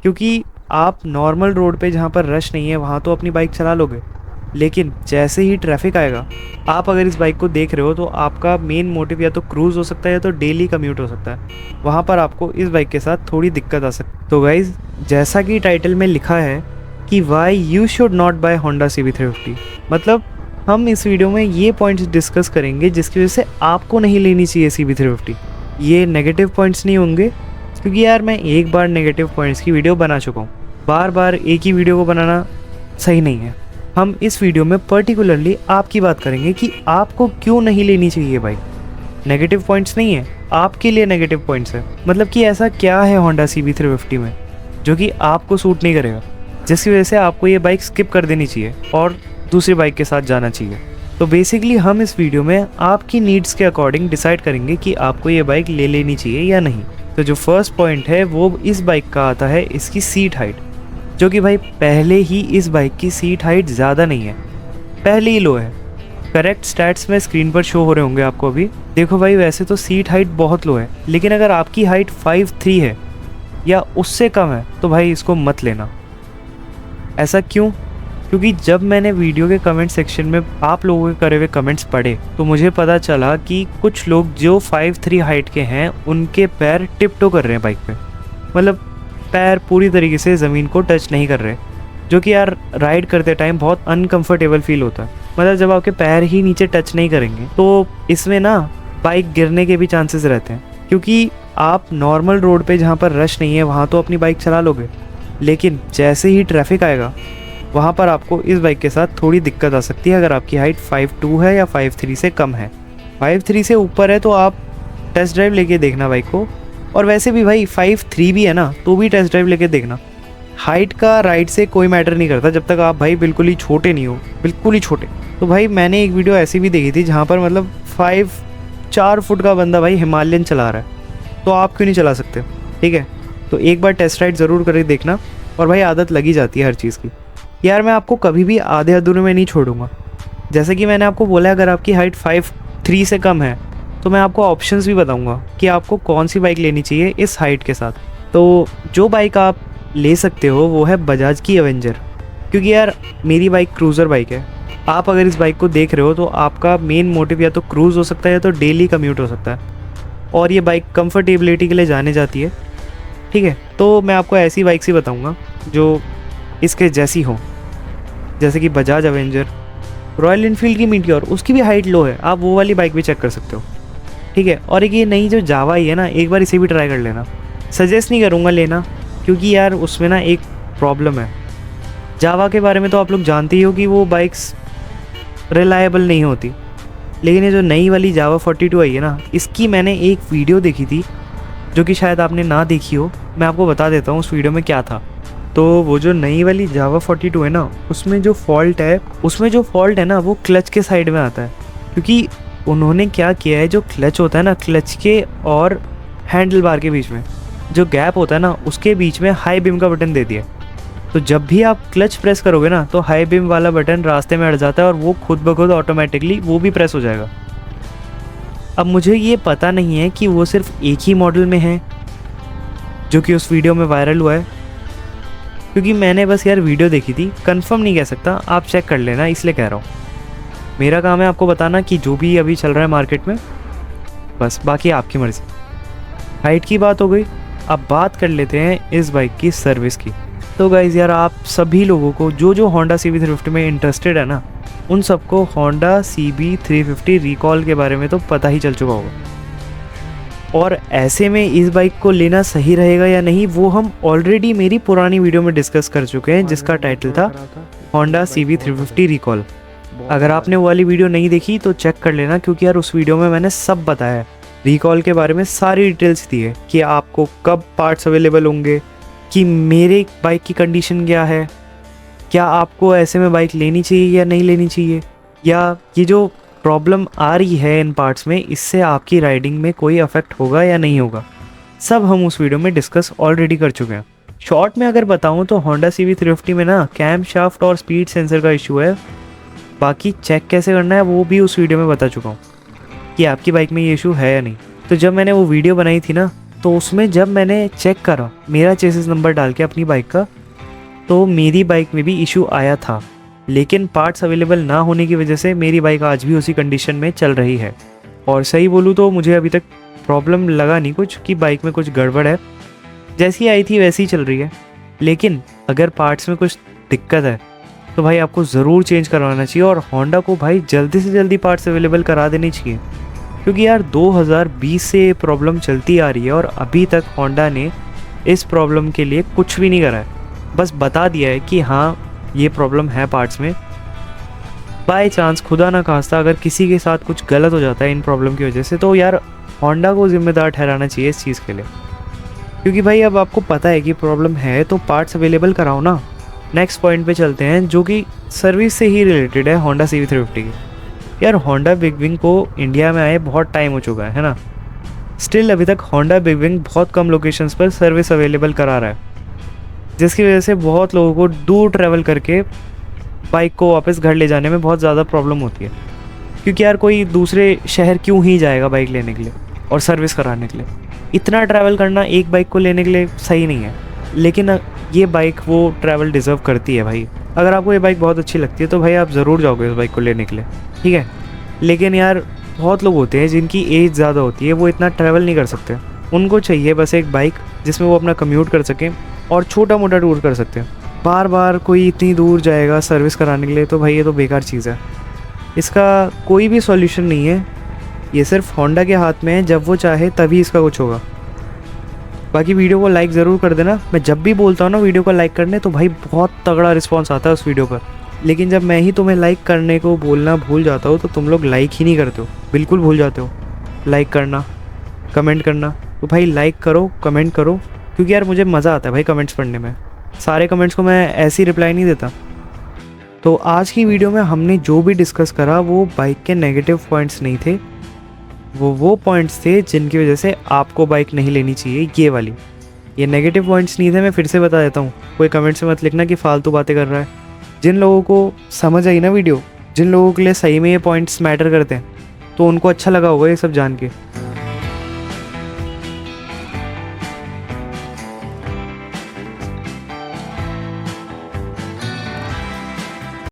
क्योंकि आप normal road पे जहाँ पर रश नहीं है वहाँ तो अपनी बाइक चला लोगे, लेकिन जैसे ही ट्रैफिक आएगा, आप अगर इस बाइक को देख रहे हो तो आपका मेन मोटिव या तो क्रूज़ हो सकता है या तो डेली कम्यूट हो सकता है। वहाँ पर आपको इस बाइक के साथ थोड़ी दिक्कत आ सकती है। तो गाइज़, जैसा कि टाइटल में लिखा है कि why you should not buy Honda CB350, मतलब हम इस वीडियो में ये पॉइंट्स डिस्कस करेंगे जिसकी वजह से आपको नहीं लेनी चाहिए CB350। ये नेगेटिव पॉइंट्स नहीं होंगे, क्योंकि यार मैं एक बार नेगेटिव पॉइंट्स की वीडियो बना चुका हूँ। बार बार एक ही वीडियो को बनाना सही नहीं है। हम इस वीडियो में पर्टिकुलरली आपकी बात करेंगे कि आपको क्यों नहीं लेनी चाहिए बाइक। नेगेटिव पॉइंट्स नहीं है, आपके लिए नेगेटिव पॉइंट्स है। मतलब कि ऐसा क्या है होंडा CB350 में जो कि आपको सूट नहीं करेगा, जिसकी वजह से आपको ये बाइक स्किप कर देनी चाहिए और दूसरी बाइक के साथ जाना चाहिए। तो बेसिकली हम इस वीडियो में आपकी नीड्स के अकॉर्डिंग डिसाइड करेंगे कि आपको ये बाइक ले लेनी चाहिए या नहीं। तो जो फर्स्ट पॉइंट है वो इस बाइक का आता है इसकी सीट हाइट, जो कि भाई पहले ही इस बाइक की सीट हाइट ज़्यादा नहीं है, पहले ही लो है। करेक्ट स्टैट्स में स्क्रीन पर शो हो रहे होंगे आपको अभी। देखो भाई, वैसे तो सीट हाइट बहुत लो है, लेकिन अगर आपकी हाइट 5'3" है या उससे कम है तो भाई इसको मत लेना। ऐसा क्यों? क्योंकि जब मैंने वीडियो के कमेंट सेक्शन में आप लोगों के करे हुए कमेंट्स पढ़े तो मुझे पता चला कि कुछ लोग जो 5'3" हाइट के हैं उनके पैर टिप-टो कर रहे हैं बाइक पे, मतलब पैर पूरी तरीके से ज़मीन को टच नहीं कर रहे, जो कि यार राइड करते टाइम बहुत अनकंफर्टेबल फील होता है। मतलब जब आपके पैर ही नीचे टच नहीं करेंगे तो इसमें ना बाइक गिरने के भी चांसेस रहते हैं, क्योंकि आप नॉर्मल रोड पे जहाँ पर रश नहीं है वहाँ तो अपनी बाइक चला लोगे, लेकिन जैसे ही ट्रैफिक आएगा वहाँ पर आपको इस बाइक के साथ थोड़ी दिक्कत आ सकती है अगर आपकी हाइट 5'2" है या 5'3" से कम है। 5'3" से ऊपर है तो आप टेस्ट ड्राइव लेके देखना बाइक को, और वैसे भी भाई 5'3" भी है ना तो भी टेस्ट ड्राइव लेके देखना। हाइट का राइट से कोई मैटर नहीं करता जब तक आप भाई बिल्कुल ही छोटे नहीं हो, बिल्कुल ही छोटे। तो भाई मैंने एक वीडियो ऐसी भी देखी थी जहाँ पर मतलब 4 फुट का बंदा भाई हिमालयन चला रहा है, तो आप क्यों नहीं चला सकते? ठीक है, तो एक बार टेस्ट राइड ज़रूर करके देखना, और भाई आदत लगी जाती है हर चीज़ की। यार मैं आपको कभी भी आधे अधूरे में नहीं छोड़ूंगा। जैसे कि मैंने आपको बोला, अगर आपकी हाइट 5'3" से कम है तो मैं आपको ऑप्शंस भी बताऊंगा कि आपको कौन सी बाइक लेनी चाहिए इस हाइट के साथ। तो जो बाइक आप ले सकते हो वो है बजाज की एवेंजर, क्योंकि यार मेरी बाइक क्रूज़र बाइक है। आप अगर इस बाइक को देख रहे हो तो आपका मेन मोटिव या तो क्रूज़ हो सकता है या तो डेली कम्यूट हो सकता है, और ये बाइक कंफर्टेबिलिटी के लिए जाने जाती है। ठीक है, तो मैं आपको ऐसी बाइक ही बताऊँगा जो इसके जैसी हो, जैसे कि बजाज एवेंजर, रॉयल इनफील्ड की मीटियोर, उसकी भी हाइट लो है, आप वो वाली बाइक भी चेक कर सकते हो। ठीक है, और एक ये नई जो जावा ही है ना, एक बार इसे भी ट्राई कर लेना। सजेस्ट नहीं करूँगा लेना, क्योंकि यार उसमें ना एक प्रॉब्लम है। जावा के बारे में तो आप लोग जानते ही हो कि वो बाइक्स रिलायबल नहीं होती, लेकिन ये जो नई वाली जावा 42 आई है ना, इसकी मैंने एक वीडियो देखी थी जो कि शायद आपने ना देखी हो। मैं आपको बता देता हूँ उस वीडियो में क्या था। तो वो जो नई वाली जावा 42 है ना, उसमें जो फॉल्ट है ना वो क्लच के साइड में आता है, क्योंकि उन्होंने क्या किया है, जो क्लच होता है ना, क्लच के और हैंडल बार के बीच में जो गैप होता है ना, उसके बीच में हाई बीम का बटन दे दिया। तो जब भी आप क्लच प्रेस करोगे ना तो हाई बीम वाला बटन रास्ते में अड़ जाता है और वो खुद ब खुद ऑटोमेटिकली वो भी प्रेस हो जाएगा। अब मुझे ये पता नहीं है कि वो सिर्फ एक ही मॉडल में है जो कि उस वीडियो में वायरल हुआ है, क्योंकि मैंने बस यार वीडियो देखी थी, कंफर्म नहीं कह सकता, आप चेक कर लेना, इसलिए कह रहा हूँ। मेरा काम है आपको बताना कि जो भी अभी चल रहा है मार्केट में, बस बाकी आपकी मर्ज़ी। हाइट की बात हो गई, अब बात कर लेते हैं इस बाइक की सर्विस की। तो गाइज़ यार, आप सभी लोगों को जो होंडा CB350 में इंटरेस्टेड है ना, उन सबको होंडा CB350 रिकॉल के बारे में तो पता ही चल चुका होगा, और ऐसे में इस बाइक को लेना सही रहेगा या नहीं वो हम ऑलरेडी मेरी पुरानी वीडियो में डिस्कस कर चुके हैं, जिसका टाइटल था होंडा CB350 रिकॉल। अगर आपने वो वाली वीडियो नहीं देखी तो चेक कर लेना, क्योंकि यार उस वीडियो में मैंने सब बताया, रिकॉल के बारे में सारी डिटेल्स दी है कि आपको कब पार्ट्स अवेलेबल होंगे, कि मेरे बाइक की कंडीशन क्या है, क्या आपको ऐसे में बाइक लेनी चाहिए या नहीं लेनी चाहिए, या ये जो प्रॉब्लम आ रही है इन पार्ट्स में, इससे आपकी राइडिंग में कोई अफेक्ट होगा या नहीं होगा, सब हम उस वीडियो में डिस्कस ऑलरेडी कर चुके हैं। शॉर्ट में अगर बताऊं तो होंडा CB350 में ना कैम शाफ्ट और स्पीड सेंसर का इशू है, बाकी चेक कैसे करना है वो भी उस वीडियो में बता चुका हूँ कि आपकी बाइक में ये इशू है या नहीं। तो जब मैंने वो वीडियो बनाई थी ना, तो उसमें जब मैंने चेक करा मेरा चेसिस नंबर डाल के अपनी बाइक का, तो मेरी बाइक में भी इशू आया था, लेकिन पार्ट्स अवेलेबल ना होने की वजह से मेरी बाइक आज भी उसी कंडीशन में चल रही है। और सही बोलूँ तो मुझे अभी तक प्रॉब्लम लगा नहीं कुछ कि बाइक में कुछ गड़बड़ है, जैसी आई थी वैसी ही चल रही है। लेकिन अगर पार्ट्स में कुछ दिक्कत है तो भाई आपको ज़रूर चेंज करवाना चाहिए, और होंडा को भाई जल्दी से जल्दी पार्ट्स अवेलेबल करा देने चाहिए, क्योंकि यार 2020 से ये प्रॉब्लम चलती आ रही है और अभी तक होंडा ने इस प्रॉब्लम के लिए कुछ भी नहीं करा है। बस बता दिया है कि हाँ ये प्रॉब्लम है पार्ट्स में। बाय चांस खुदा ना खास्ता अगर किसी के साथ कुछ गलत हो जाता है इन प्रॉब्लम की वजह से, तो यार होंडा को ज़िम्मेदार ठहराना चाहिए इस चीज़ के लिए, क्योंकि भाई अब आपको पता है कि प्रॉब्लम है तो पार्ट्स अवेलेबल कराओ ना। नेक्स्ट पॉइंट पे चलते हैं जो कि सर्विस से ही रिलेटेड है, होंडा CB350 की। यार होंडा बिग विंग को इंडिया में आए बहुत टाइम हो चुका है ना, स्टिल अभी तक होंडा बिग विंग बहुत कम लोकेशंस पर सर्विस अवेलेबल करा रहा है, जिसकी वजह से बहुत लोगों को दूर ट्रैवल करके बाइक को वापस घर ले जाने में बहुत ज़्यादा प्रॉब्लम होती है, क्योंकि यार कोई दूसरे शहर क्यों ही जाएगा बाइक लेने के लिए और सर्विस कराने के लिए। इतना ट्रैवल करना एक बाइक को लेने के लिए सही नहीं है, लेकिन ये बाइक वो ट्रैवल डिज़र्व करती है भाई। अगर आपको ये बाइक बहुत अच्छी लगती है तो भाई आप ज़रूर जाओगे इस बाइक को लेने के लिए, ठीक है। लेकिन यार बहुत लोग होते हैं जिनकी एज ज़्यादा होती है, वो इतना ट्रैवल नहीं कर सकते, उनको चाहिए बस एक बाइक जिसमें वो अपना कम्यूट कर सकें और छोटा मोटा टूर कर सकते हैं। बार बार कोई इतनी दूर जाएगा सर्विस कराने के लिए, तो भाई ये तो बेकार चीज़ है, इसका कोई भी सॉल्यूशन नहीं है। ये सिर्फ होंडा के हाथ में है, जब वो चाहे तभी इसका कुछ होगा। बाकी वीडियो को लाइक ज़रूर कर देना, मैं जब भी बोलता हूँ ना वीडियो को लाइक करने, तो भाई बहुत तगड़ा रिस्पांस आता है उस वीडियो पर। लेकिन जब मैं ही तुम्हें लाइक करने को बोलना भूल जाता हूँ तो तुम लोग लाइक ही नहीं करते हो, बिल्कुल भूल जाते हो लाइक करना, कमेंट करना। तो भाई लाइक करो, कमेंट करो, क्योंकि यार मुझे मज़ा आता है भाई कमेंट्स पढ़ने में। सारे कमेंट्स को मैं ऐसे ही रिप्लाई नहीं देता। तो आज की वीडियो में हमने जो भी डिस्कस करा वो बाइक के नेगेटिव पॉइंट्स नहीं थे, वो पॉइंट्स थे जिनकी वजह से आपको बाइक नहीं लेनी चाहिए। ये वाली ये नेगेटिव पॉइंट्स नहीं थे, मैं फिर से बता देता हूँ, कोई कमेंट से मत लिखना कि फालतू बातें कर रहा है। जिन लोगों को समझ आई ना वीडियो, जिन लोगों के लिए सही में ये पॉइंट्स मैटर करते हैं, तो उनको अच्छा लगा होगा ये सब जान के।